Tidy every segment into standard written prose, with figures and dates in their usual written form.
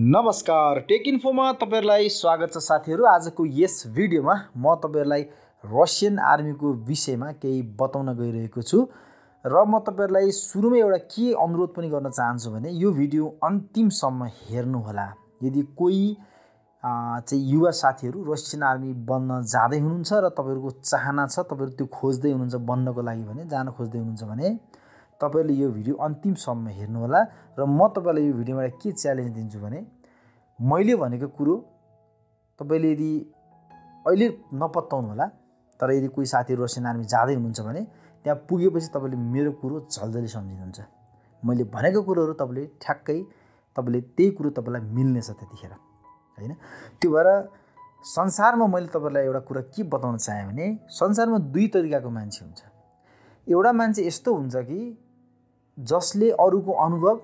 नमस्कार, टेक इन्फोमा तपाईहरुलाई स्वागत छ साथीहरु। आजको यस भिडियोमा म तपाईहरुलाई रसियन आर्मीको विषयमा केही बताउन गइरहेको छु र म तपाईहरुलाई सुरुमै एउटा के अनुरोध पनि गर्न चाहन्छु भने यो भिडियो अन्तिमसम्म हेर्नु होला। यदि कोही चाहिँ युवा साथीहरु रसियन आर्मी बन्न जाँदै हुनुहुन्छ र तपाईहरुको चाहना छ, तपाईहरु त्यो खोज्दै हुनुहुन्छ बन्नको लागि भने, जान खोज्दै हुनुहुन्छ भने तपाईहरुले यो भिडियो अन्तिमसम्म हेर्नु होला र म तपाईलाई यो भिडियोमा के च्यालेन्ज दिन्छु भने मैले भनेको कुरो तपाईले यदि अहिले नपत्ताउनु होला, तर यदि कोही साथीहरु रसियन आर्मी जाँदै हुनुहुन्छ भने त्यहाँ पुगेपछि तपाईले मेरो कुरो झल्झली सम्झिनुहुन्छ। मैले भनेको कुरोहरु तपाईले ठ्याक्कै तपाईले त्यही कुरो तपाईलाई मिल्नेछ त्यतिखेर, हैन? त्यो भएर संसारमा मैले तपाईलाई एउटा कुरा के बताउन चाहे भने संसारमा दुई तरिकाको मान्छे हुन्छ। एउटा मान्छे यस्तो हुन्छ कि जसले अरूको अनुभव,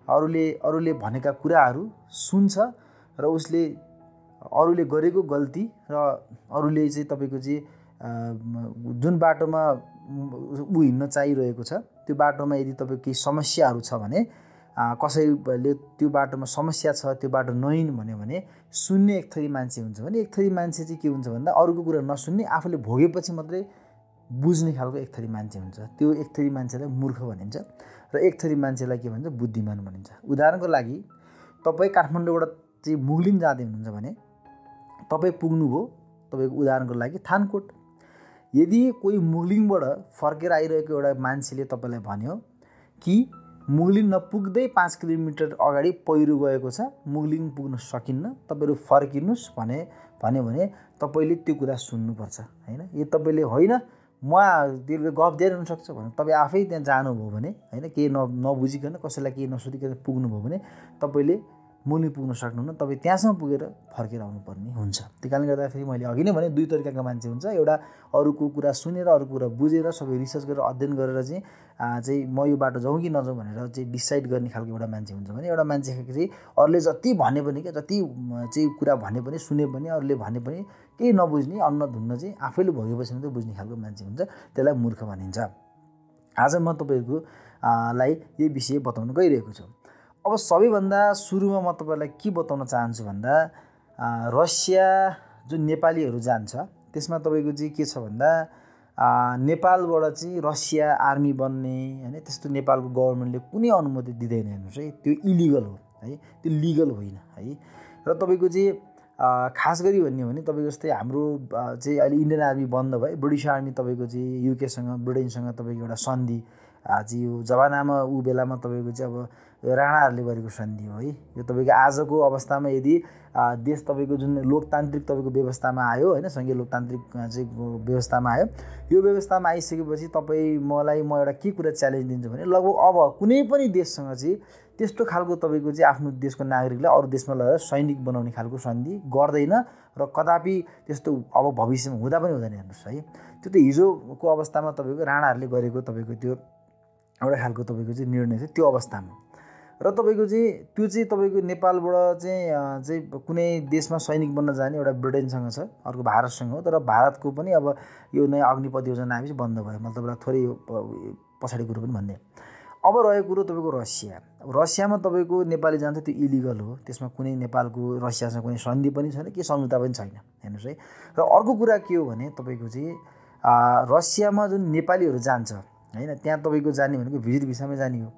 अरूले भनेका कुराहरू सुन्छ र उसले अरूले गरेको गल्ती र अरूले चाहिँ तपाईको चाहिँ जुन बाटोमा उ हिँड्न चाहिरहेको छ त्यो बाटोमा यदि तपाईको केही समस्याहरू छ भने कसैले त्यो बाटोमा समस्या छ, त्यो बाटो नहिँड्नु भन्यो भने सुन्ने एक थरी मान्छे हुन्छ भने एक थरी मान्छे चाहिँ के हुन्छ भन्दा अरूको कुरा नसुन्ने, आफूले भोगेपछि मात्रै बुझ्ने खालको एक थरी मान्छे हुन्छ। त्यो एक थरी मान्छेलाई मूर्ख भनिन्छ र एक थरी मान्छेलाई के भन्छ बुद्धिमान भनिन्छ। उदाहरणको लागि तपाई काठमाडौँबाट चाहिँ मुगलिन जाँदै हुनुहुन्छ भने तपाई पुग्नुभयो तपाईको उदाहरणको लागि थानकोट। यदि कोही मुगलिनबाट फर्केर आइरहेको एउटा मान्छेले तपाईलाई भन्यो कि मुगलिन नपुग्दै 5 किलोमिटर अगाडि पहिरो गएको छ, मुगलिन पुग्न सकिन्न, तपाईहरु फर्किनुस् भन्यो भने तपाईले त्यो कुरा सुन्नुपर्छ, हैन? यो तपाईले होइन म तिमीले गफ दिइरहन सक्छ भने तपाई आफै त्यहाँ जानुभयो भने, हैन, केही नबुझिकन कसैलाई केही नसोधिकन पुग्नुभयो भने तपाईले मुगलिन पुग्न सक्नुहुन्न, तपाई त्यहाँसम्म पुगेर फर्केर आउनुपर्ने हुन्छ। त्यही कारणले गर्दाखेरि मैले अघि नै भने दुई तरिकाको मान्छे हुन्छ। एउटा अरूको कुरा सुनेर, अरूको कुरा बुझेर, सबै रिसर्च गरेर अध्ययन गरेर चाहिँ म यो बाटो जाउँ कि नजाउँ भनेर चाहिँ डिसाइड गर्ने खालको एउटा मान्छे हुन्छ भने एउटा मान्छे चाहिँ अरूले जति भने पनि जति चाहिँ कुरा भने पनि सुने पनि अरूले भने पनि केही नबुझ्ने, अन्न धुन्न चाहिँ आफैले भोगेपछि मात्रै बुझ्ने खालको मान्छे हुन्छ, त्यसलाई मूर्ख भनिन्छ। आज म तपाईहरुको लाई यही विषय बताउन गइरहेको छु। अब सबैभन्दा सुरुमा म तपाईलाई के बताउन चाहन्छु भन्दा रसिया जुन नेपालीहरु जान्छ त्यसमा तपाईको चाहिँ के छ भन्दा नेपालबाट चाहिँ रसिया आर्मी बन्ने, हैन, त्यस्तो नेपालको गभर्नमेन्टले कुनै अनुमति दिँदैन। हेर्नुस् है, त्यो इलिगल हो, है, त्यो लिगल होइन, है। र तपाईको चाहिँ खास गरी भन्ने हो भने तपाईको जस्तै हाम्रो चाहिँ अहिले इन्डियन आर्मी बन्द भयो, ब्रिटिस आर्मी तपाईको चाहिँ युके सँग, ब्रिटेनसँग तपाईको एउटा सन्धि चाहिँ यो जमानामा उ बेलामा तपाईको चाहिँ अब राणाहरूले गरेको सन्धि हो, है। यो तपाईको आजको अवस्थामा यदि देश तपाईको जुन लोकतान्त्रिक तपाईको व्यवस्थामा आयो, हैन, संघीय लोकतान्त्रिक चाहिँ व्यवस्थामा आयो, यो व्यवस्थामा आइसकेपछि म एउटा के कुरा च्यालेन्ज दिन्छु भने लगभग अब कुनै पनि देशसँग चाहिँ त्यस्तो खालको तपाईको चाहिँ आफ्नो देशको नागरिकलाई अरू देशमा लगेर सैनिक बनाउने खालको सन्धि गर्दैन र कदापि त्यस्तो अब भविष्यमा हुँदा पनि हुँदैन। हेर्नुस् है, त्यो त हिजोको अवस्थामा तपाईको राणाहरूले गरेको तपाईको त्यो एउटा खालको तपाईको चाहिँ निर्णय छ त्यो अवस्थामा। र तपाईको चाहिँ त्यो चाहिँ तपाईको नेपालबाट चाहिँ कुनै देशमा सैनिक बन्न जाने एउटा ब्रिटेनसँग छ, अर्को भारतसँग हो। तर भारतको पनि अब यो नयाँ अग्निपथ योजना आएपछि बन्द भयो, मतलब थोरै पछाडि कुरो पनि भन्ने। अब रहेको कुरो तपाईको रसिया। रसियामा तपाईको नेपाली जान्छ त्यो इलिगल हो, त्यसमा कुनै नेपालको रसियासँग कुनै सन्धि पनि छैन, के सम्झौता पनि छैन। हेर्नुस् है, र अर्को कुरा के हो भने तपाईको चाहिँ रसियामा जुन नेपालीहरु जान्छ, हैन, त्यहाँ तपाईको जाने भनेको भिजिट भिसामै जाने हो।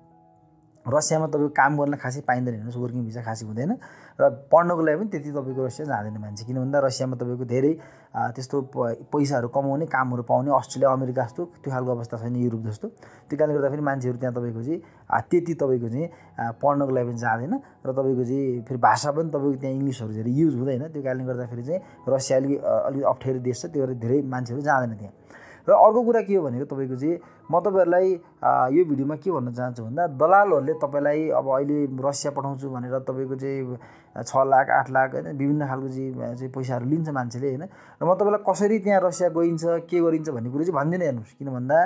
रसियामा तपाईको काम गर्न खासै पाइँदैन। हेर्नुस्, वर्किङ भिसा खासै हुँदैन र पढ्नको लागि पनि त्यति तपाईको रसिया जाँदैन मान्छे, किन भन्दा रसियामा तपाईको धेरै त्यस्तो पैसाहरू कमाउने, कामहरू पाउने अस्ट्रेलिया, अमेरिका जस्तो त्यो खालको अवस्था छैन, युरोप जस्तो। त्यो कारणले गर्दाखेरि मान्छेहरू त्यहाँ तपाईको चाहिँ त्यति तपाईको चाहिँ पढ्नको लागि पनि जाँदैन र तपाईको चाहिँ फेरि भाषा पनि तपाईको त्यहाँ इङ्ग्लिसहरू धेरै युज हुँदैन। त्यो कारणले गर्दाखेरि चाहिँ रसिया अलिक अप्ठ्यारो देश छ, त्यो भएर धेरै मान्छेहरू जाँदैन त्यहाँ। र अर्को कुरा के हो भनेको तपाईको चाहिँ म तपाईहरुलाई यो भिडियोमा के भन्न चाहन्छु भन्दा दलालहरूले तपाईलाई अब अहिले रसिया पठाउँछु भनेर तपाईको चाहिँ 6 लाख 8 लाख, हैन, विभिन्न खालको चाहिँ पैसाहरू लिन्छ मान्छेले, हैन। र म तपाईलाई कसरी त्यहाँ रसिया गइन्छ, के गरिन्छ भन्ने कुरा चाहिँ भन्दिनँ। हेर्नुस्, किन भन्दा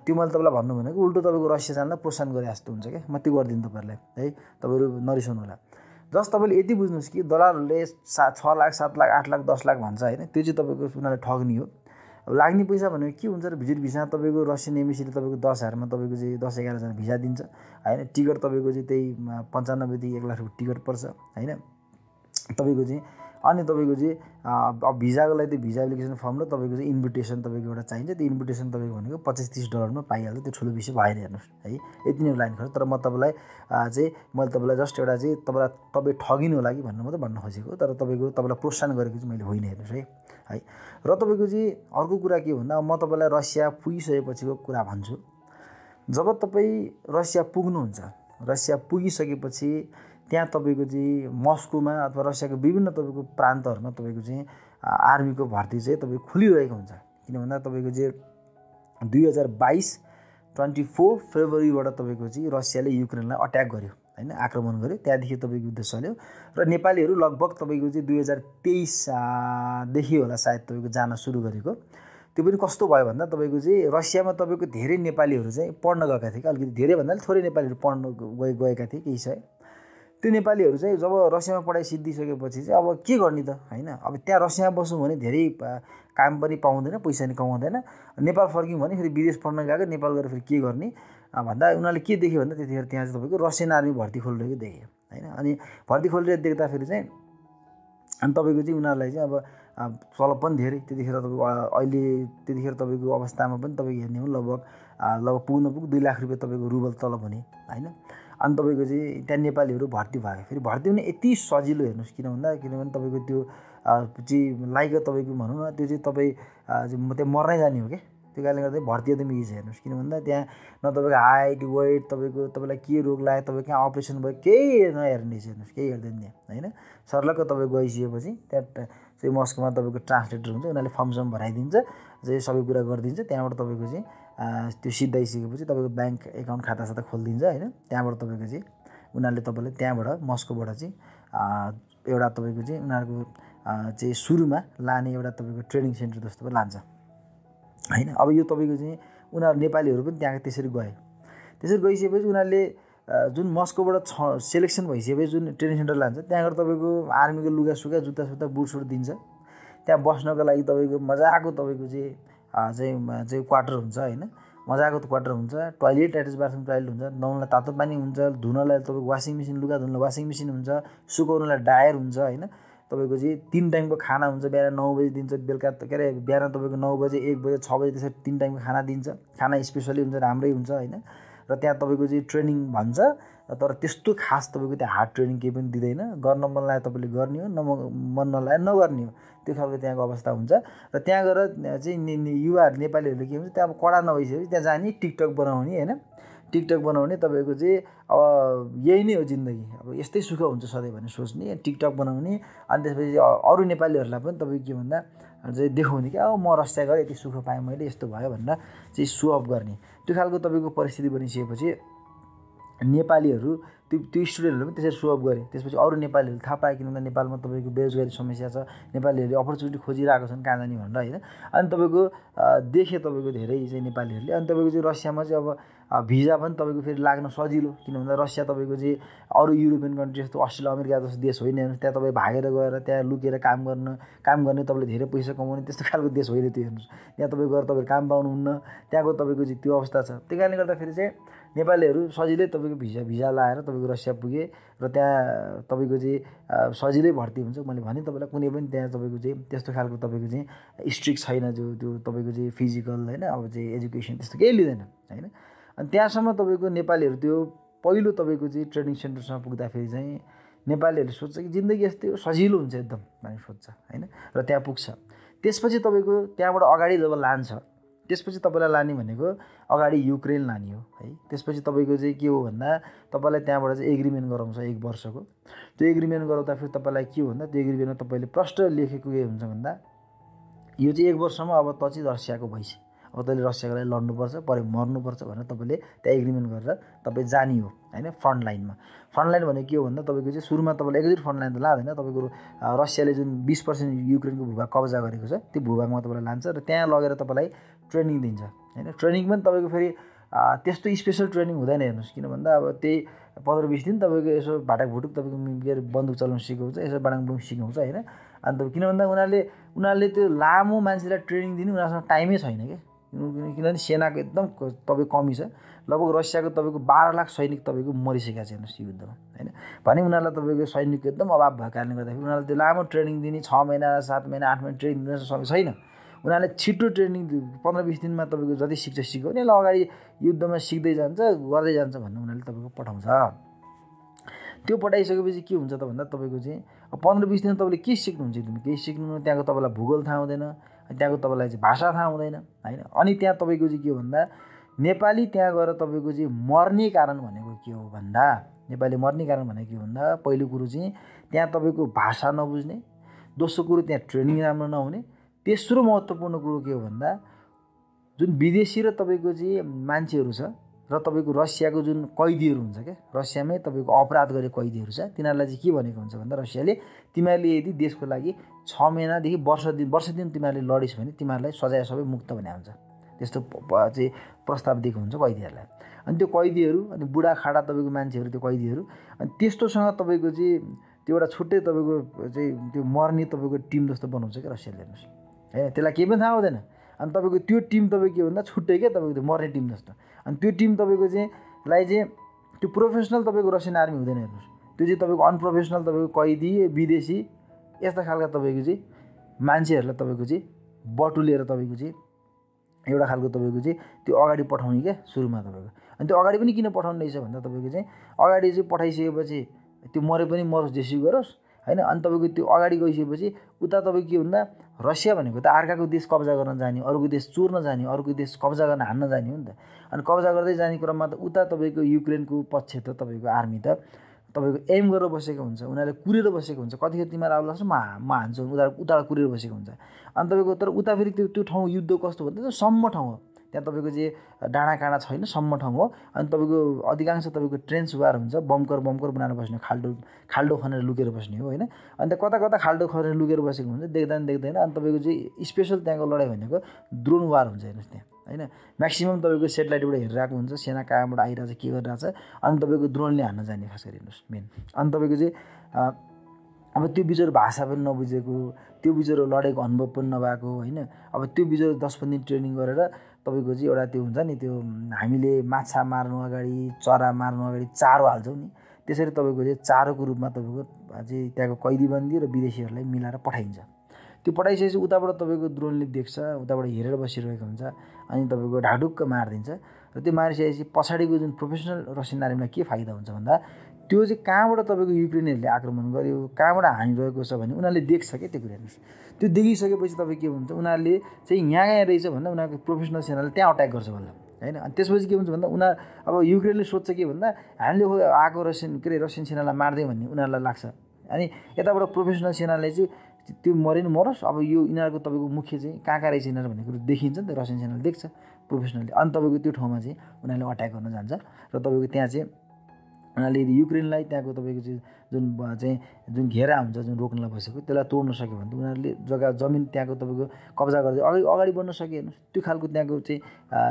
त्यो मैले तपाईँलाई भन्नु भनेको उल्टो तपाईँको रसिया जानलाई प्रोत्साहन गरे जस्तो हुन्छ क्या। म त्यो गरिदिनु तपाईँहरूलाई, है, तपाईँहरू नरिसाउनु होला। जस्ट तपाईँले यति बुझ्नुहोस् कि दलालहरूले 6 लाख 7 लाख 8 लाख 10 लाख भन्छ, हैन, त्यो चाहिँ तपाईँको उनीहरूले ठग्नी हो। अब लाग्ने पैसा भनेको के हुन्छ र भिजिट भिसा तपाईँको रसियन एम्बेसीले तपाईँको 10,000मा तपाईँको चाहिँ 10-11 भिजा दिन्छ होइन। टिकट तपाईँको चाहिँ त्यही 95 देखि 1 लाख रुपियाँ टिकट पर्छ होइन तपाईँको चाहिँ। अनि तपाईँको चाहिँ अब भिजाको लागि त्यो भिजा एप्लिकेसन फर्म र तपाईँको चाहिँ इन्भिटेसन तपाईँको एउटा चाहिन्छ। त्यो इन्भिटेसन तपाईँको भनेको $25-30 पाइहाल्छ, त्यो ठुलो विषय भएन हेर्नुहोस् है। यति नै लाइन खर्च। तर म तपाईँलाई चाहिँ मैले तपाईँलाई जस्ट एउटा चाहिँ तपाईँ ठगिनु होला कि भन्नु मात्रै भन्न खोजेको, तर तपाईँलाई प्रोत्साहन गरेको चाहिँ मैले होइन हेर्नुहोस् है। र तपाईँको चाहिँ अर्को कुरा के भन्दा म तपाईँलाई रसिया पुगिसकेपछिको कुरा भन्छु। जब तपाईँ रसिया पुग्नुहुन्छ, रसिया पुगिसकेपछि त्यहाँ तपाईँको चाहिँ मस्कोमा अथवा रसियाको विभिन्न तपाईँको प्रान्तहरूमा तपाईँको चाहिँ आर्मीको भर्ती चाहिँ तपाईँको खुलिरहेको हुन्छ। किन भन्दा तपाईँको चाहिँ 2022 फेब्रुअरीबाट तपाईँको चाहिँ रसियाले युक्रेनलाई अट्याक गर्यो होइन, आक्रमण गर्यो। त्यहाँदेखि तपाईँको युद्ध चल्यो र नेपालीहरू लगभग तपाईँको चाहिँ 2023देखि होला सायद तपाईँको जान सुरु गरेको। त्यो पनि कस्तो भयो भन्दा तपाईँको चाहिँ रसियामा तपाईँको धेरै नेपालीहरू चाहिँ पढ्न गएका थिए, अलिकति धेरै भन्दा थोरै नेपालीहरू पढ्न गएका थिए केही छ। त्यो नेपालीहरू चाहिँ जब रसियामा पढाइ सिद्धिसकेपछि चाहिँ अब के गर्ने त होइन। अब त्यहाँ रसियामा बस्नु भने धेरै काम पनि पाउँदैन, पैसा पनि कमाउँदैन। नेपाल फर्क्यौँ भने फेरि विदेश पढ्न गएको, नेपाल गएर फेरि के गर्ने भन्दा उनीहरूले के देख्यो भन्दा त्यतिखेर त्यहाँ चाहिँ तपाईँको रसियन आर्मी भर्ती खोलिरहेको देख्यो होइन। अनि भर्ती खोलेर देख्दाखेरि चाहिँ अनि तपाईँको चाहिँ उनीहरूलाई चाहिँ अब तलब पनि धेरै त्यतिखेर तपाईँको अहिले त्यतिखेर तपाईँको अवस्थामा पनि तपाईँको हेर्ने हो लगभग पुग्न 2 लाख रुपियाँ तपाईँको रुबल तलब हुने होइन। अनि तपाईँको चाहिँ त्यहाँ नेपालीहरू भर्ती भयो। फेरि भर्ती हुने यति सजिलो हेर्नुहोस्, किनभने तपाईँको त्यो चाहिँ लाइक तपाईँको भनौँ न त्यो चाहिँ तपाईँ त्यहाँ मर्नै जाने हो क्या। त्यो कारणले गर्दा भर्ती एकदम इजी हेर्नुहोस्, किन भन्दा त्यहाँ न तपाईँको हाइट वेट तपाईँलाई के रोग लाग्यो, तपाईँ कहाँ अपरेसन भयो केही नहेर्ने हेर्नुहोस्, केही हेर्दैन त्यहाँ होइन। सर्लक्क तपाईँ गइसकेपछि त्यहाँ चाहिँ मस्कोमा तपाईँको ट्रान्सलेटर हुन्छ, उनीहरूले फर्म भराइदिन्छ, चाहिँ सबै कुरा गरिदिन्छ। त्यहाँबाट तपाईँको चाहिँ त्यो सिद्धाइसकेपछि तपाईँको ब्याङ्क एकाउन्ट खाता खोलिदिन्छ होइन। त्यहाँबाट तपाईँको चाहिँ उनीहरूले तपाईँलाई त्यहाँबाट मस्कोबाट चाहिँ एउटा तपाईँको चाहिँ उनीहरूको चाहिँ सुरुमा लाने एउटा तपाईँको ट्रेनिङ सेन्टर जस्तो पनि लान्छ होइन। अब यो तपाईँको चाहिँ उनीहरू नेपालीहरू पनि त्यहाँ त्यसरी गए। त्यसरी गइसकेपछि उनीहरूले जुन मस्कोबाट सेलेक्सन भइसकेपछि जुन ट्रेनिङ सेन्टर लान्छ, त्यहाँ गएर तपाईँको आर्मीको लुगासुगा जुत्ता बुटसुट दिन्छ। त्यहाँ बस्नको लागि तपाईँको मजाको तपाईँको चाहिँ क्वार्टर हुन्छ होइन, मजाको क्वार्टर हुन्छ, टोयलेट एट्याच बाथरुम टोयलेट हुन्छ, नुहाउनलाई तातो पानी हुन्छ, धुनलाई तपाईँको वासिङ मेसिन, लुगा धुनलाई वासिङ मेसिन हुन्छ, सुकाउनलाई ड्रायर हुन्छ होइन। तपाईँको चाहिँ 3 टाइमको खाना हुन्छ, बिहान 9 बजी दिन्छ, बेलुका के अरे बिहान तपाईँको 9 बजे 1 बजे 6 बजे त्यसरी 3 टाइमको खाना दिन्छ। खाना स्पेसली हुन्छ, राम्रै हुन्छ होइन। र त्यहाँ तपाईँको चाहिँ ट्रेनिङ भन्छ, तर त्यस्तो खास तपाईँको त्यहाँ हार्ड ट्रेनिङ केही पनि दिँदैन। गर्न मन लाग्यो तपाईँले गर्ने हो, मन नलाग्यो नगर्ने हो, त्यो खालको त्यहाँको अवस्था हुन्छ। र त्यहाँ गएर चाहिँ युवाहरू नेपालीहरूले के हुन्छ त्यहाँ अब कडा नभइसकेपछि त्यहाँ जाने टिकटक बनाउने होइन, टिकटक बनाउने तपाईँको चाहिँ अब यही नै हो जिन्दगी, अब यस्तै सुख हुन्छ सधैँ भने सोच्ने, टिकटक बनाउने। अनि त्यसपछि अरू नेपालीहरूलाई पनि तपाईँको के भन्दा चाहिँ देखाउने कि अब म रसिया गएर यति सुख पाएँ मैले, यस्तो भयो भनेर चाहिँ सो अफ गर्ने। त्यो खालको तपाईँको परिस्थिति बनिसकेपछि नेपालीहरू त्यो स्टुडेन्टहरू पनि त्यसरी सो अफ गरे। त्यसपछि अरू नेपालीहरूले थाहा पाए, किनभने नेपालमा तपाईँको बेरोजगारी समस्या छ, नेपालीहरूले अपर्च्युनिटी खोजिरहेको छन् कहाँ जाने भनेर होइन। अनि तपाईँको देखे तपाईँको धेरै चाहिँ नेपालीहरूले। अनि तपाईँको चाहिँ रसियामा चाहिँ अब भिजा पनि तपाईँको फेरि लाग्न सजिलो, किन भन्दा रसिया तपाईँको चाहिँ अरू युरोपियन कन्ट्री जस्तो अस्ट्रेलिया अमेरिका जस्तो देश होइन हेर्नुहोस्। त्यहाँ तपाईँ भागेर गएर त्यहाँ लुकेर काम गर्ने तपाईँले धेरै पैसा कमाउने त्यस्तो खालको देश होइन त्यो हेर्नुहोस्। त्यहाँ तपाईँ गएर तपाईँहरू काम पाउनुहुन्न, त्यहाँको तपाईँको चाहिँ त्यो अवस्था छ। त्यही कारणले गर्दाखेरि चाहिँ नेपालीहरू सजिलै तपाईँको भिजा लाएर तपाईँको रसिया पुगे र त्यहाँ तपाईँको चाहिँ सजिलै भर्ती हुन्छ। मैले भने तपाईँलाई कुनै पनि त्यहाँ तपाईँको चाहिँ त्यस्तो खालको तपाईँको चाहिँ स्ट्रिक्ट छैन, जो त्यो तपाईँको चाहिँ फिजिकल होइन अब चाहिँ एजुकेसन त्यस्तो केही लिँदैन होइन। अनि त्यहाँसम्म तपाईँको नेपालीहरू त्यो पहिलो तपाईँको चाहिँ ट्रेनिङ सेन्टरसम्म पुग्दाखेरि चाहिँ नेपालीहरूले सोध्छ कि जिन्दगी यस्तै हो, सजिलो हुन्छ एकदम भन्ने सोध्छ होइन। र त्यहाँ पुग्छ। त्यसपछि तपाईँको त्यहाँबाट अगाडि जब लान्छ, त्यसपछि तपाईँलाई लाने भनेको अगाडि युक्रेन लाने हो है। त्यसपछि तपाईँको चाहिँ के हो भन्दा तपाईँलाई त्यहाँबाट चाहिँ एग्रिमेन्ट गराउँछ 1 वर्षको। त्यो एग्रिमेन्ट गराउँदाखेरि तपाईँलाई के हो भन्दा त्यो एग्रिमेन्टमा तपाईँले प्रष्ट लेखेको के हुन्छ भन्दा यो चाहिँ 1 वर्षमा अब त चाहिँ रसियाको भइसक्यो, अब तैँले रसियाको लागि लड्नुपर्छ, परे मर्नुपर्छ भनेर तपाईँले त्यहाँ एग्रिमेन्ट गरेर तपाईँ जाने हो होइन। फ्रन्ट लाइनमा भनेको के हो भन्दा तपाईँको चाहिँ सुरुमा तपाईँले एकैचोटि फ्रन्ट लाइन त लाँदैन, तपाईँको रसियाले जुन 20% युक्रेनको भूभाग कब्जा गरेको छ त्यो भूभागमा तपाईँलाई लान्छ र त्यहाँ लगेर तपाईँलाई ट्रेनिङ दिन्छ होइन। ट्रेनिङ पनि तपाईँको फेरि त्यस्तो स्पेसल ट्रेनिङ हुँदैन हेर्नुहोस्, किन भन्दा अब त्यही 15-20 दिन तपाईँको यसो भाटाक भुटुक तपाईँको के अरे बन्दुक चलाउनु सिकाउँछ, यसो बाडाङबुङ सिकाउँछ होइन। अन्त किन भन्दा उनीहरूले त्यो लामो मान्छेलाई ट्रेनिङ दिने उनीहरूसँग टाइमै छैन क्या किनभने सेनाको एकदम तपाईँ कमी छ लगभग रसियाको तपाईँको 12 लाख सैनिक तपाईँको मरिसकेका छ हेर्नुहोस् युद्धमा होइन भने उनीहरूलाई तपाईँको सैनिकको एकदम अभाव भएको कारणले गर्दाखेरि उनीहरूले त्यो लामो ट्रेनिङ दिने 6 महिना 7 महिना 8 महिना ट्रेनिङ दिन सक्ने छैन उनीहरूले छिटो ट्रेनिङ 15-20 दिनमा तपाईँको जति सिक्यो भने अगाडि युद्धमा सिक्दै जान्छ गर्दै जान्छ भन्ने उनीहरूले तपाईँको पठाउँछ त्यो पठाइसकेपछि के हुन्छ त भन्दा तपाईँको चाहिँ 15-20 दिन तपाईँले के सिक्नुहुन्छ एकदम केही सिक्नु त्यहाँको तपाईँलाई भूगोल थाहा हुँदैन त्यहाँको तपाईँलाई चाहिँ भाषा थाहा हुँदैन होइन अनि त्यहाँ तपाईँको चाहिँ के हो भन्दा नेपाली त्यहाँ गएर तपाईँको चाहिँ मर्ने कारण भनेको के हो भन्दा नेपाली मर्ने कारण भनेको के हो भन्दा पहिलो कुरो चाहिँ त्यहाँ तपाईँको भाषा नबुझ्ने दोस्रो कुरो त्यहाँ ट्रेनिङ राम्रो नहुने तेस्रो महत्त्वपूर्ण कुरो के हो भन्दा जुन विदेशी र तपाईँको चाहिँ मान्छेहरू छ र तपाईँको रसियाको जुन कैदीहरू हुन्छ क्या रसियामै तपाईँको अपराध गरे कैदीहरू छ तिनीहरूलाई चाहिँ के भनेको हुन्छ भन्दा रसियाले तिमीहरूले यदि देशको लागि 6 महिनादेखि वर्ष दिन तिमीहरूले लडिस् भने तिमीहरूलाई सजाय सबै मुक्त भने हुन्छ त्यस्तो चाहिँ प्रस्ताव दिएको हुन्छ कैदीहरूलाई अनि त्यो कैदीहरू अनि बुढाखाडा तपाईँको मान्छेहरू त्यो कैदीहरू अनि त्यस्तोसँग तपाईँको चाहिँ त्यो एउटा छुट्टै तपाईँको चाहिँ त्यो मर्ने तपाईँको टिम जस्तो बनाउँछ क्या रसियाले हेर्नुहोस् होइन त्यसलाई केही पनि थाहा हुँदैन अनि तपाईँको त्यो टिम तपाईँको के भन्दा छुट्टै क्या तपाईँको त्यो मर्ने टिम जस्तो अनि त्यो टिम तपाईँको चाहिँ लाई चाहिँ त्यो प्रोफेसनल तपाईँको रसियन आर्मी हुँदैन हेर्नुहोस् त्यो चाहिँ तपाईँको अनप्रोफेसनल तपाईँको कैदी विदेशी यस्ता खालका तपाईँको चाहिँ मान्छेहरूलाई तपाईँको चाहिँ बटुलेर तपाईँको चाहिँ एउटा खालको तपाईँको चाहिँ त्यो अगाडि पठाउने क्या सुरुमा तपाईँको अनि त्यो अगाडि पनि किन पठाउनु रहेछ भन्दा तपाईँको चाहिँ अगाडि चाहिँ पठाइसकेपछि त्यो मरे पनि मरोस् जेसुकै गरोस् होइन अनि तपाईँको त्यो अगाडि गइसकेपछि उता तपाईँको के भन्दा रसिया भनेको त अर्काको देश कब्जा गर्न जाने अरूको देश चोर्न जाने अरूको देश कब्जा गर्न हान्न जाने हो नि त अनि कब्जा गर्दै जाने क्रममा त उता तपाईँको युक्रेनको पक्ष त तपाईँको आर्मी त तपाईँको एम गरेर बसेको हुन्छ उनीहरूले कुरेर बसेको हुन्छ कतिखेर तिमीहरू आउला म हान्छु उता कुरेर बसेको हुन्छ अनि तपाईँको तर उता फेरि त्यो ठाउँ युद्ध कस्तो भन्दा सम्म ठाउँ हो त्यहाँ तपाईँको चाहिँ डाँडा काँडा छैन सम्म ठाउँ हो अनि तपाईँको अधिकांश तपाईँको ट्रेन्च वार हुन्छ बमकर बनाएर बस्ने खाल्डो खनेर लुकेर बस्ने हो होइन अन्त कता कता खाल्डो खनेर लुकेर बसेको हुन्छ देख्दैन अनि तपाईँको चाहिँ स्पेसल त्यहाँको लडाइँ भनेको ड्रोन वार हुन्छ हेर्नुहोस् त्यहाँ होइन म्याक्सिमम् तपाईँको सेटेलाइटबाट हेरिरहेको हुन्छ सेना कहाँबाट आइरहेछ के गरिरहेछ अनि तपाईँको ड्रोनले हान्न जाने खास गरी हेर्नुहोस् मेन अनि तपाईँको चाहिँ अब त्यो बिचरो भाषा पनि नबुझेको त्यो बिचरो लडेको अनुभव पनि नभएको होइन अब त्यो बिचरो 10-15 दिन ट्रेनिङ गरेर तपाईँको चाहिँ एउटा त्यो हुन्छ नि त्यो हामीले माछा मार्नु अगाडि चरा मार्नु अगाडि चारो हाल्छौँ नि त्यसरी तपाईँको चाहिँ चारोको रूपमा तपाईँको चाहिँ त्यहाँको कैदीबन्दी र विदेशीहरूलाई मिलाएर पठाइन्छ त्यो पठाइसकेपछि उताबाट तपाईँको ड्रोनले देख्छ उताबाट हेरेर बसिरहेको हुन्छ अनि तपाईँको ढाकढुक्क मारिदिन्छ र त्यो मारिसकेपछि पछाडिको जुन प्रोफेसनल रसियन आर्मीलाई के फाइदा हुन्छ भन्दा त्यो चाहिँ कहाँबाट तपाईँको युक्रेनहरूले आक्रमण गर्यो कहाँबाट हानिरहेको छ भने उनीहरूले देख्छ क्या त्यो कुरा हेर्नुहोस् त्यो देखिसकेपछि तपाईँ के हुन्छ उनीहरूले चाहिँ यहाँ रहेछ भन्दा उनीहरूको प्रोफेसनल सेनाले त्यहाँ अट्याक गर्छ भन्दा होइन अनि त्यसपछि के हुन्छ भन्दा उनीहरू अब युक्रेनले सोध्छ के भन्दा हामीले आएको रसियन सेनालाई मार्दै भन्ने उनीहरूलाई लाग्छ अनि यताबाट प्रोफेसनल सेनाले चाहिँ त्यो मरेन मरोस् अब यो यिनीहरूको तपाईँको मुख्य चाहिँ कहाँ रहेछ यिनीहरू भन्ने कुरो देखिन्छ नि त रसियन सेनाले देख्छ प्रोफेसनलले अनि तपाईँको त्यो ठाउँमा चाहिँ उनीहरूले अट्याक गर्न जान्छ र तपाईँको त्यहाँ चाहिँ उनीहरूले यदि युक्रेनलाई त्यहाँको तपाईँको चाहिँ जुन घेरा हुन्छ जुन रोक्नलाई बसेको त्यसलाई तोड्न सक्यो भने उनीहरूले जमिन त्यहाँको तपाईँको कब्जा गर्दै अगाडि बढ्न सक्यो हेर्नुहोस् त्यो खालको त्यहाँको चाहिँ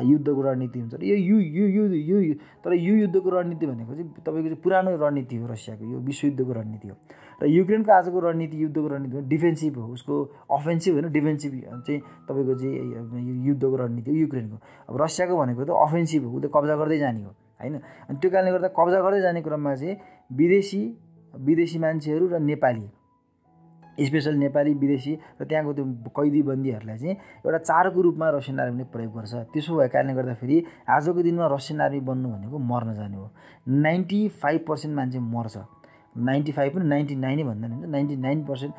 युद्धको रणनीति हुन्छ र यो तर यो युद्धको रणनीति भनेको चाहिँ तपाईँको चाहिँ पुरानो रणनीति हो रसियाको यो विश्वयुद्धको रणनीति हो र युक्रेनको आजको रणनीति युद्धको रणनीति हो डिफेन्सिभ हो उसको अफेन्सिभ होइन डिफेन्सिभ चाहिँ तपाईँको चाहिँ युद्धको रणनीति हो युक्रेनको अब रसियाको भनेको त अफेन्सिभ हो उसले कब्जा गर्दै जाने हो होइन अनि त्यो कारणले गर्दा कब्जा गर्दै जाने क्रममा चाहिँ विदेशी मान्छेहरू र नेपाली स्पेसल नेपाली विदेशी र त्यहाँको त्यो कैदीबन्दीहरूलाई चाहिँ एउटा चारको रूपमा रसियन आर्मीले प्रयोग गर्छ त्यसो भएको कारणले गर्दाखेरि आजको दिनमा रसियन आर्मी बन्नु भनेको मर्न जाने हो 95% मान्छे मर्छ 95 पनि 99 भन्दा नि 99%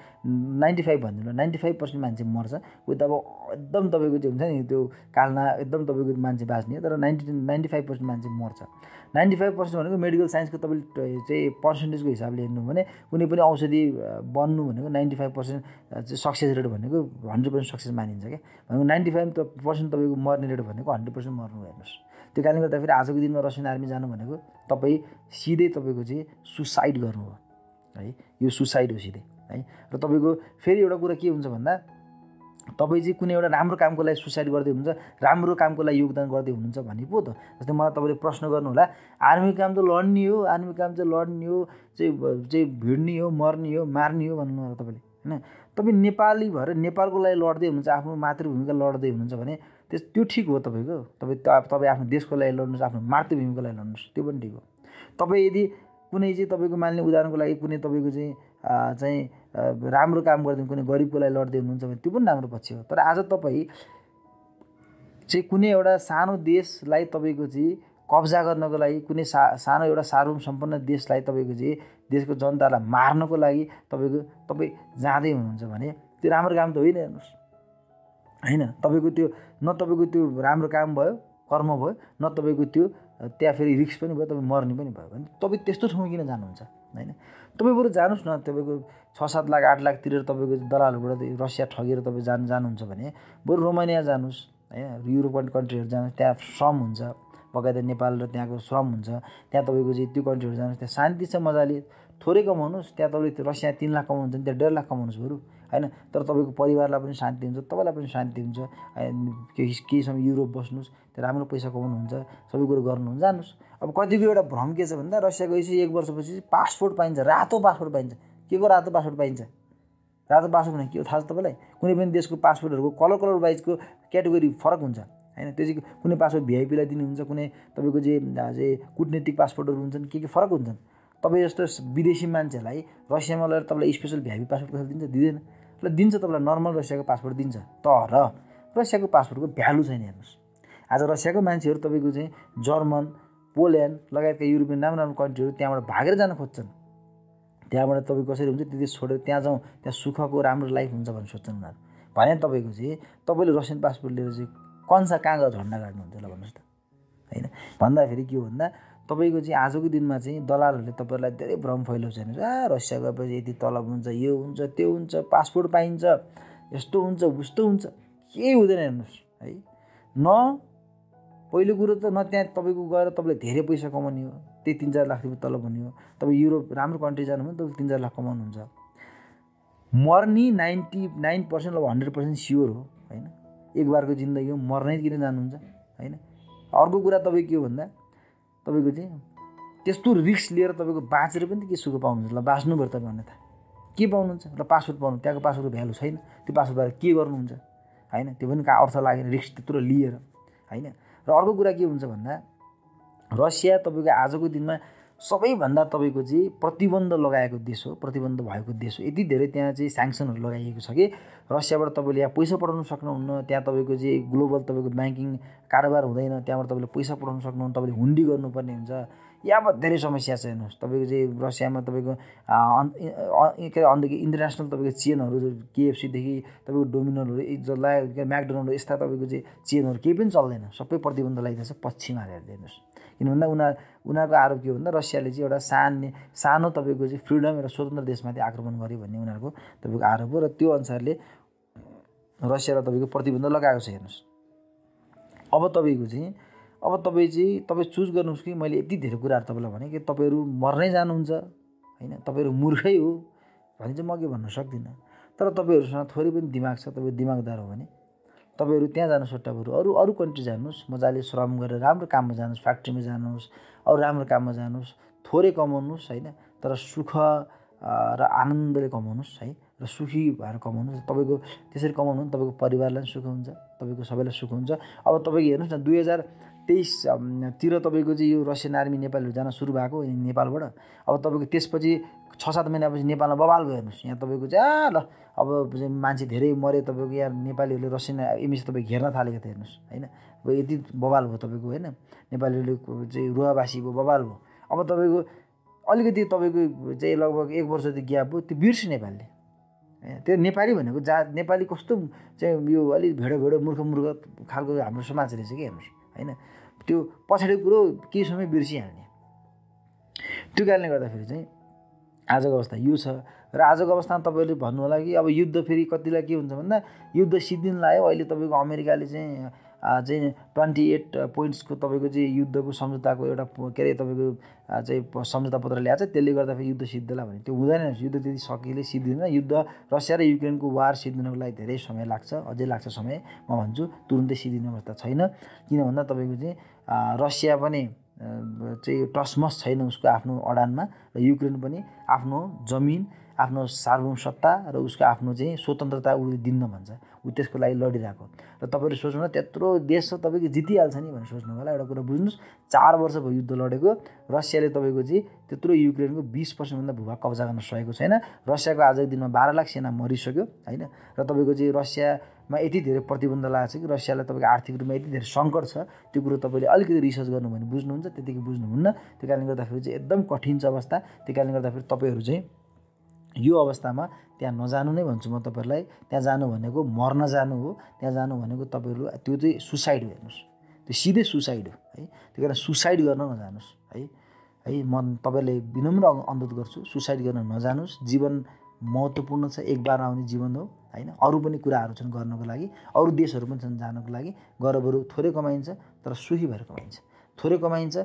95 भन्दैन 95% मान्छे मर्छ उयो त अब एकदम तपाईँको चाहिँ हुन्छ नि त्यो कालना एकदम तपाईँको मान्छे बाँच्ने तर 95% मान्छे मर्छ 95% भनेको मेडिकल साइन्सको तपाईँले चाहिँ पर्सेन्टेजको हिसाबले हेर्नु भने कुनै पनि औषधि बन्नु भनेको 95% सक्सेस रेट भनेको 100% सक्सेस मानिन्छ क्या भनेको 95% तपाईँको मर्ने रेट भनेको 100% मर्नु हेर्नुहोस् त्यो कारणले गर्दाखेरि आजको दिनमा रसियन आर्मी जानु भनेको तपाईँ सिधै तपाईँको चाहिँ सुसाइड गर्नु हो है यो सुसाइड हो सिधै है र तपाईँको फेरि एउटा कुरा के हुन्छ भन्दा तपाईँ चाहिँ कुनै एउटा राम्रो कामको लागि सुसाइड गर्दै हुनुहुन्छ राम्रो कामको लागि योगदान गर्दै हुनुहुन्छ भने पो त जस्तै मलाई तपाईँले प्रश्न गर्नु होला आर्मी काम त लड्ने हो आर्मी काम चाहिँ लड्ने हो चाहिँ भिड्ने हो मर्ने हो मार्ने हो भन्नु होला तपाईँले होइन तपाईँ नेपाली भएर नेपालको लागि लड्दै हुनुहुन्छ, आफ्नो मातृभूमिका लड्दै हुनुहुन्छ भने त्यो ठिक हो तपाईँको। तपाईँ आफ्नो देशको लागि लड्नुहोस्, आफ्नो मातृभूमिको लागि लड्नुहोस्, त्यो पनि ठिक हो। तपाईँ यदि कुनै चाहिँ तपाईँको मान्ने उदाहरणको लागि कुनै तपाईँको चाहिँ राम्रो काम गर्दै कुनै गरिबको लागि लड्दै हुनुहुन्छ भने त्यो पनि राम्रो पक्ष हो। तर आज तपाईँ चाहिँ कुनै एउटा सानो देशलाई तपाईँको चाहिँ कब्जा गर्नको लागि, कुनै सानो एउटा सार्वभौम सम्पन्न देशलाई तपाईँको चाहिँ देशको जनतालाई मार्नको लागि तपाईँ जाँदै हुनुहुन्छ भने त्यो राम्रो काम त होइन। हेर्नुहोस् होइन, तपाईँको त्यो न तपाईँको त्यो राम्रो काम भयो, कर्म भयो, न तपाईँको त्यो त्यहाँ फेरि रिस्क पनि भयो, तपाईँ मर्ने पनि भयो भने तपाईँ त्यस्तो ठाउँमा किन जानुहुन्छ? होइन, तपाईँ बरु जानुहोस् न, तपाईँको 6-7 लाख 8 लाख तिरेर तपाईँको दलालहरूबाट रसिया ठगेर तपाईँ जानुहुन्छ भने बरु रोमानिया जानुहोस्, होइन, युरोपियन कन्ट्रीहरू जानुहोस्, त्यहाँ श्रम हुन्छ, बगायत नेपाल र त्यहाँको श्रम हुन्छ, त्यहाँ तपाईँको चाहिँ त्यो कन्ट्रीहरू जानुहोस्, त्यहाँ शान्ति छ, मजाले थोरै कमाउनुहोस्। त्यहाँ तपाईँले रसिया 3 लाख कमाउनुहुन्छ भने त्यहाँ 1.5 लाख कमाउनुहोस् बरु, होइन। तर तपाईँको परिवारलाई पनि शान्ति हुन्छ, तपाईँलाई पनि शान्ति हुन्छ। केही समय युरोप बस्नुहोस्, त्यहाँ राम्रो पैसा कमाउनुहुन्छ, सबै कुरो गर्नुहुन्छ, जानुहोस्। अब कतिको एउटा भ्रम के छ भन्दा रसिया गएपछि 1 वर्षपछि पासपोर्ट पाइन्छ, रातो पासपोर्ट पाइन्छ। के को रातो पासपोर्ट पाइन्छ? रातो पासपोर्ट भने के हो थाहा छ तपाईँलाई? कुनै पनि देशको पासपोर्टहरूको कलर वाइजको क्याटेगोरी फरक हुन्छ, होइन। त्यो चाहिँ कुनै पासपोर्ट भिआइपीलाई दिनुहुन्छ, कुनै तपाईँको चाहिँ कुटनीतिक पासपोर्टहरू हुन्छन्, के फरक हुन्छन्। तपाईँ जस्तो विदेशी मान्छेलाई रसियामा लगेर तपाईँलाई स्पेसल भिआइपी पासपोर्ट कसैले दिन्छ? दिँदैन। ल दिन्छ, तपाईँलाई नर्मल रसियाको पासपोर्ट दिन्छ, तर रसियाको पासपोर्टको भ्यालु छैन। हेर्नुहोस्, आज रसियाको मान्छेहरू तपाईँको चाहिँ जर्मन, पोल्यान्ड लगायतका युरोपियन राम्रो कन्ट्रीहरू त्यहाँबाट भागेर जान खोज्छन्। त्यहाँबाट तपाईँ कसरी हुन्छ त्यो देश छोडेर त्यहाँ जाउँ, त्यहाँ सुखको राम्रो लाइफ हुन्छ भनेर सोध्छन् उनीहरू। भने तपाईँको चाहिँ तपाईँले रसियन पासपोर्ट लिएर चाहिँ कहाँ गएर झन्डा गाड्नुहुन्छ ल भन्नुहोस् त, होइन। भन्दाखेरि के हो भन्दा तपाईँको चाहिँ आजको दिनमा चाहिँ दलालहरूले तपाईँहरूलाई धेरै भ्रम फैलाउँछ। रसिया गएपछि यति तलब हुन्छ, यो हुन्छ, त्यो हुन्छ, पासपोर्ट पाइन्छ, यस्तो हुन्छ, उस्तो हुन्छ, केही हुँदैन। हेर्नुहोस् है, न पहिलो कुरो त न त्यहाँ तपाईँको गएर तपाईँले धेरै पैसा कमाउने हो, त्यही 3-4 लाख रुपियाँ तलब हुने हो। तपाईँ युरोप राम्रो कन्ट्री जानु भने तपाईँले 3-4 लाख कमाउनुहुन्छ। मर्ने 99% अब 100% स्योर हो, होइन। एक बारको जिन्दगी हो, मर्नै किन जानुहुन्छ, होइन। अर्को कुरा तपाईँ के हो भन्दा तपाईँको चाहिँ त्यस्तो रिस्क लिएर तपाईँको बाँचेर पनि त के सुख पाउनुहुन्छ? ल बाँच्नु पर्छ तपाईँ अन्यथा के पाउनुहुन्छ? र पासपोर्ट पाउनु, त्यहाँको पासपोर्टको भ्यालु छैन, त्यो पासपोर्टबाट के गर्नुहुन्छ, होइन। त्यो पनि अर्थ लागेन रिस्क त्यत्रो लिएर, होइन। र अर्को कुरा के हुन्छ भन्दा रसिया तपाईँको आजको दिनमा सबैभन्दा तपाईँको चाहिँ प्रतिबन्ध लगाएको देश हो, प्रतिबन्ध भएको देश हो। यति धेरै त्यहाँ चाहिँ स्याङ्सनहरू लगाइएको छ कि रसियाबाट तपाईँले यहाँ पैसा पठाउन सक्नुहुन्न, त्यहाँ तपाईँको चाहिँ ग्लोबल तपाईँको ब्याङ्किङ कारोबार हुँदैन, त्यहाँबाट तपाईँले पैसा पठाउन सक्नुहुन्न, तपाईँले हुन्डी गर्नुपर्ने हुन्छ। यहाँ धेरै समस्या छ। हेर्नुहोस्, तपाईँको चाहिँ रसियामा तपाईँको के अरे इन्टरनेसनल तपाईँको चेनहरू KFCदेखि तपाईँको डोमिनोहरू, जसलाई म्याकडोनल्ड यस्ता तपाईँको चाहिँ चेनहरू केही पनि चल्दैन, सबै प्रतिबन्ध लगाइदिएको छ पश्चिमा हेर्नुहोस्। किन भन्दा उनीहरूको आरोप के हो भन्दा रसियाले चाहिँ एउटा सानो तपाईँको चाहिँ फ्रिडम एउटा स्वतन्त्र देशमाथि आक्रमण गर्यो भन्ने उनीहरूको तपाईँको आरोप हो। र त्यो अनुसारले रसियालाई तपाईँको प्रतिबन्ध लगाएको छ। हेर्नुहोस्, अब तपाईँ चुज गर्नुहोस् कि मैले यति धेरै कुराहरू तपाईँलाई भने कि तपाईँहरू मर्नै जानुहुन्छ, होइन, तपाईँहरू मूर्खै हो भने चाहिँ म के भन्न सक्दिनँ। तर तपाईँहरूसँग थोरै पनि दिमाग छ, तपाईँ दिमागदार हो भने तपाईँहरू त्यहाँ जानु सट्टा बरु अरू कन्ट्री जानुहोस्, मजाले श्रम गरेर राम्रो काममा जानुहोस्, फ्याक्ट्रीमा जानुहोस्, अरू राम्रो काममा जानुहोस्, थोरै कमाउनुहोस्, होइन, तर सुख र आनन्दले कमाउनुहोस्, है, र सुखी भएर कमाउनुहोस्। तपाईँको त्यसरी कमाउनु भने तपाईँको परिवारलाई सुख हुन्छ, तपाईँको सबैलाई सुख हुन्छ। अब तपाईँको हेर्नुहोस् न 2023 तपाईँको चाहिँ यो रसियन आर्मी नेपालहरू जान सुरु भएको नेपालबाट। अब तपाईँको त्यसपछि 6-7 महिनापछि नेपालमा बवाल भयो। हेर्नुहोस्, यहाँ तपाईँको चाहिँ ल अब मान्छे धेरै मरे, तपाईँको यहाँ नेपालीहरूले रसियन एमएसी तपाईँ घेर्न थालेको थियो। हेर्नुहोस्, होइन, अब यति बवाल भयो तपाईँको, होइन, नेपालीहरूले चाहिँ रुवावासी भयो, बवाल भयो। अब तपाईँको अलिकति तपाईँको चाहिँ लगभग 1 वर्ष जति ग्याप भयो, त्यो बिर्स्यो नेपालले। त्यो नेपाली भनेको नेपाली कस्तो चाहिँ यो अलिक भेडो मूर्ख खालको हाम्रो समाज रहेछ कि। हेर्नुहोस्, होइन, त्यो पछाडिको कुरो केही समय बिर्सिहाल्ने। त्यो कारणले गर्दाखेरि चाहिँ आजको अवस्था यो छ। र आजको अवस्थामा तपाईँले भन्नु होला कि अब युद्ध फेरि कतिलाई के हुन्छ भन्दा युद्ध सिद्धिन लाग्यो। अहिले तपाईँको अमेरिकाले चाहिँ 28 पोइन्ट्सको तपाईँको चाहिँ युद्धको सम्झौताको एउटा के अरे तपाईँको चाहिँ सम्झौता पत्र ल्याएको छ। त्यसले गर्दाखेरि युद्ध सिद्धला भने त्यो हुँदैन। युद्ध त्यति सकिले सिद्धिँदैन। युद्ध रसिया र युक्रेनको वार सिद्धिनको लागि धेरै समय लाग्छ, अझै लाग्छ समय। म भन्छु तुरुन्तै सिद्धिने अवस्था छैन। किन भन्दा तपाईँको चाहिँ रसिया पनि चाहिँ टसमस छैन उसको आफ्नो अडानमा, र युक्रेन पनि आफ्नो जमिन आफ्नो सार्वभौम सत्ता र उसको आफ्नो चाहिँ स्वतन्त्रता उसले दिन्न भन्छ, ऊ त्यसको लागि लडिरहेको। र तपाईँले सोच्नु न त्यत्रो देश छ तपाईँको जितिहाल्छ नि भनेर सोच्नु होला। एउटा कुरा बुझ्नुहोस्, 4 वर्ष भयो युद्ध लडेको, रसियाले तपाईँको चाहिँ त्यत्रो युक्रेनको 20% भूभाग कब्जा गर्न सकेको छैन। रसियाको आजको दिनमा 12 लाख सेना मरिसक्यो होइन। र तपाईँको चाहिँ रसियामा यति धेरै प्रतिबन्ध लागेको छ कि रसियालाई तपाईँको आर्थिक रूपमा यति धेरै सङ्कट छ, त्यो कुरो तपाईँले अलिकति रिसर्च गर्नु भने बुझ्नुहुन्छ, त्यतिकै बुझ्नुहुन्न। त्यो कारणले गर्दाखेरि चाहिँ एकदम कठिन छ अवस्था। त्यो कारणले गर्दाखेरि तपाईँहरू चाहिँ यो अवस्थामा त्यहाँ नजानु नै भन्छु म तपाईँहरूलाई। त्यहाँ जानु भनेको मर्न जानु हो, त्यहाँ जानु भनेको तपाईँहरू त्यो चाहिँ सुसाइड हो, हेर्नुहोस्, त्यो सिधै सुसाइड हो है। त्यो कारण सुसाइड गर्न नजानुहोस् है। म तपाईँलाई विनम्र अनुरोध गर्छु, सुसाइड गर्न नजानुहोस्। जीवन महत्त्वपूर्ण छ, एक बार आउने जीवन हो होइन। अरू पनि कुराहरू छन् गर्नको लागि, अरू देशहरू पनि छन् जानको लागि। गएर बरु थोरै कमाइन्छ तर सुखी भएर कमाइन्छ, थोरै कमाइन्छ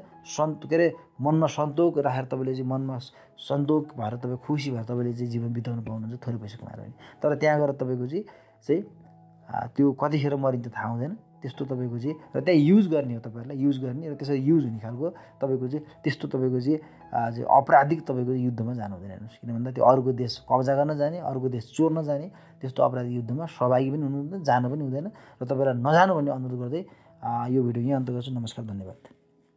के अरे मनमा सन्तोक राखेर तपाईँले चाहिँ मनमा सन्तोक भएर तपाईँ खुसी भएर तपाईँले चाहिँ जीवन बिताउनु पाउनुहुन्छ, थोरै पैसा कमाएर होइन। तर त्यहाँ गएर तपाईँको चाहिँ त्यो कतिखेर मरिन्छ थाहा हुँदैन, त्यस्तो तपाईँको चाहिँ। र त्यहाँ युज गर्ने हो, तपाईँहरूलाई युज गर्ने र त्यसरी युज हुने खालको तपाईँको चाहिँ त्यस्तो तपाईँको चाहिँ अपराधिक तपाईँको युद्धमा जानु हुँदैन, हेर्नुहोस्। किन भन्दा त्यो अरूको देश कब्जा गर्न जाने, अरूको देश चोर्न जाने, त्यस्तो अपराधिक युद्धमा सहभागी पनि हुनु हुँदैन, जानु पनि हुँदैन। र तपाईँलाई नजानु भन्ने अनुरोध गर्दै यो भिडियो यहीँ अन्त गर्छु। नमस्कार, धन्यवाद।